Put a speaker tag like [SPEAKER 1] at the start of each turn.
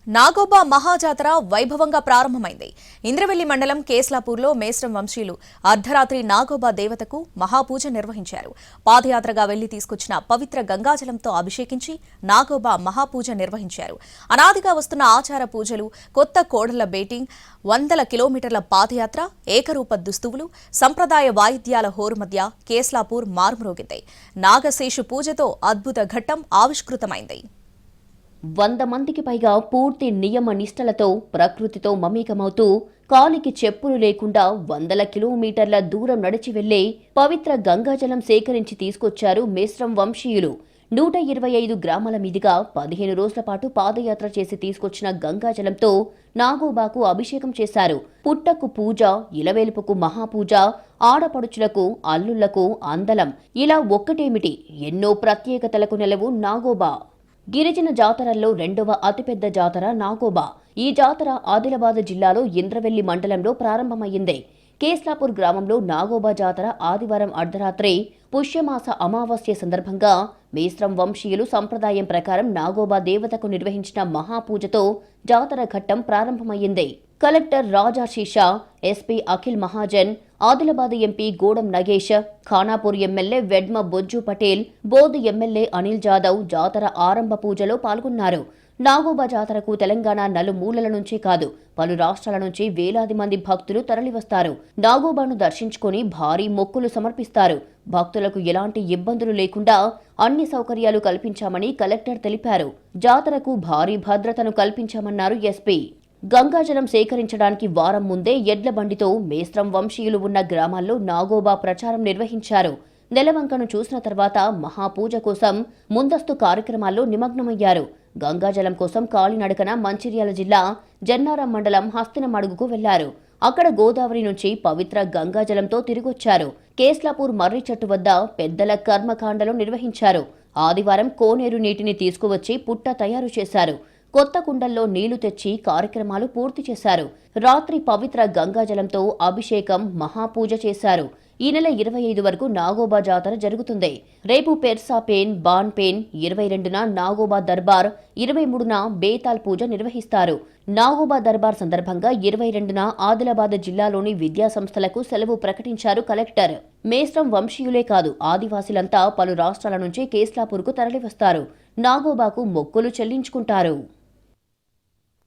[SPEAKER 1] నాగోబా మహాజాతర వైభవంగా ప్రారంభమైంది. ఇంద్రవెల్లి మండలం కేస్లాపూర్లో మేస్రం వంశీయులు అర్ధరాత్రి నాగోబా దేవతకు మహాపూజ నిర్వహించారు. పాదయాత్రగా వెళ్లి తీసుకొచ్చిన పవిత్ర గంగాజలంతో అభిషేకించి నాగోబా మహాపూజ నిర్వహించారు. అనాదిగా వస్తున్న ఆచార పూజలు, కొత్త కోడళ్ల బేటింగ్, 100 కిలోమీటర్ల పాదయాత్ర, ఏకరూప దుస్తువులు, సంప్రదాయ వాయిద్యాల హోరు మధ్య కేస్లాపూర్ మారుమ్రోగింది. నాగశేషు పూజతో అద్భుత ఘట్టం ఆవిష్కృతమైంది.
[SPEAKER 2] 100 మందికి పైగా పూర్తి నియమ నిష్టలతో ప్రకృతితో మమేకమవుతూ కాలికి చెప్పులు లేకుండా 100 కిలోమీటర్ల దూరం నడిచి వెళ్లే పవిత్ర గంగాజలం సేకరించి తీసుకొచ్చారు మేస్రం వంశీయులు. 125 గ్రామాల మీదుగా 15 రోజుల పాటు పాదయాత్ర చేసి తీసుకొచ్చిన గంగాజలంతో నాగోబాకు అభిషేకం చేశారు. పుట్టకు పూజ, ఇలవేలుపుకు మహాపూజ, ఆడపడుచులకు, అల్లుళ్లకు అందలం, ఇలా ఒక్కటేమిటి ఎన్నో ప్రత్యేకతలకు నెలవు నాగోబా. గిరిజన జాతరల్లో రెండవ అతిపెద్ద జాతర నాగోబా. ఈ జాతర ఆదిలాబాద్ జిల్లాలో ఇంద్రవెల్లి మండలంలో ప్రారంభమైంది. కేస్లాపూర్ గ్రామంలో నాగోబా జాతర ఆదివారం అర్ధరాత్రి పుష్యమాస అమావాస్య సందర్భంగా మేస్రం వంశీయులు సంప్రదాయం ప్రకారం నాగోబా దేవతకు నిర్వహించిన మహాపూజతో జాతర ఘట్టం ప్రారంభమైంది. Collector Rajashisha, SP Akhil Mahajan, Adilabad MP Godam Nagesh, Khanapur MLA Vedma Bojju Patel, Boath MLA Anil Jadhav జాతర ఆరంభ పూజలో పాల్గొన్నారు. నాగోబా జాతరకు తెలంగాణ నలుమూలల నుంచి కాదు, పలు రాష్ట్రాల నుంచి వేలాది మంది భక్తులు తరలివస్తారు. నాగోబాను దర్శించుకుని భారీ మొక్కులు సమర్పిస్తారు. భక్తులకు ఎలాంటి ఇబ్బందులు లేకుండా అన్ని సౌకర్యాలు కల్పించామని కలెక్టర్ తెలిపారు. జాతరకు భారీ భద్రతను కల్పించామన్నారు ఎస్పీ. గంగాజలం సేకరించడానికి వారం ముందే ఎడ్ల బండితో మేస్రం వంశీయులు ఉన్న గ్రామాల్లో నాగోబా ప్రచారం నిర్వహించారు. నెలవంకను చూసిన తర్వాత మహాపూజ కోసం ముందస్తు కార్యక్రమాల్లో నిమగ్నమయ్యారు. గంగాజలం కోసం కాలినడకన మంచిర్యాల జిల్లా జన్నారం మండలం హస్తినమడుగుకు వెళ్లారు. అక్కడ గోదావరి నుంచి పవిత్ర గంగాజలంతో తిరిగొచ్చారు. కేస్లాపూర్ మర్రి చెట్టు వద్ద పెద్దల కర్మకాండలు నిర్వహించారు. ఆదివారం కోనేరు నీటిని తీసుకువచ్చి పుట్ట తయారు చేశారు. కొత్త కుండల్లో నీళ్లు తెచ్చి కార్యక్రమాలు పూర్తి చేశారు. రాత్రి పవిత్ర గంగాజలంతో అభిషేకం, మహాపూజ చేశారు. ఈ నెల 25 వరకు నాగోబా జాతర జరుగుతుంది. రేపు పెర్సాపేన్, బాన్పేన్, 22న నాగోబా దర్బార్, 23న బేతాల్ పూజ నిర్వహిస్తారు. నాగోబా దర్బార్ సందర్భంగా 22న ఆదిలాబాద్ జిల్లాలోని విద్యా సంస్థలకు సెలవు ప్రకటించారు కలెక్టర్. మేస్రం వంశీయులే కాదు, ఆదివాసీలంతా పలు రాష్ట్రాల నుంచి కేస్లాపూర్కు తరలివస్తారు. నాగోబాకు మొక్కులు చెల్లించుకుంటారు.